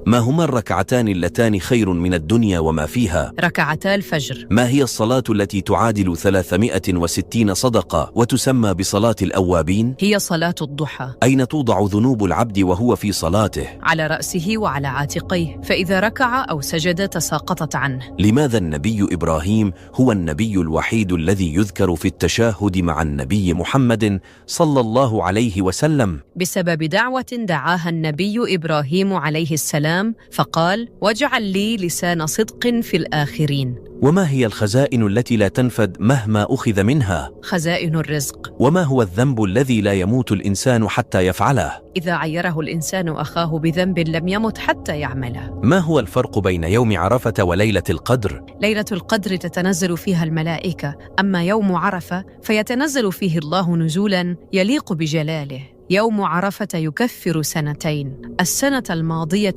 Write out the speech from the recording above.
ما هما الركعتان اللتان خير من الدنيا وما فيها؟ ركعتا الفجر. ما هي الصلاة التي تعادل 360 صدقة وتسمى بصلاة الأوابين؟ هي صلاة الضحى. أين توضع ذنوب العبد وهو في صلاته؟ على رأسه وعلى عاتقيه، فإذا ركع أو سجد تساقطت عنه. لماذا النبي إبراهيم هو النبي الوحيد الذي يذكر في التشاهد مع النبي محمد صلى الله عليه وسلم؟ بسبب دعوة دعاها النبي إبراهيم عليه السلام، فقال: واجعل لي لسان صدق في الآخرين. وما هي الخزائن التي لا تنفد مهما أخذ منها؟ خزائن الرزق. وما هو الذنب الذي لا يموت الإنسان حتى يفعله؟ إذا عيره الإنسان أخاه بذنب لم يمت حتى يعمله. ما هو الفرق بين يوم عرفة وليلة القدر؟ ليلة القدر تتنزل فيها الملائكة، أما يوم عرفة فيتنزل فيه الله نزولا يليق بجلاله. يوم عرفة يكفر سنتين، السنة الماضية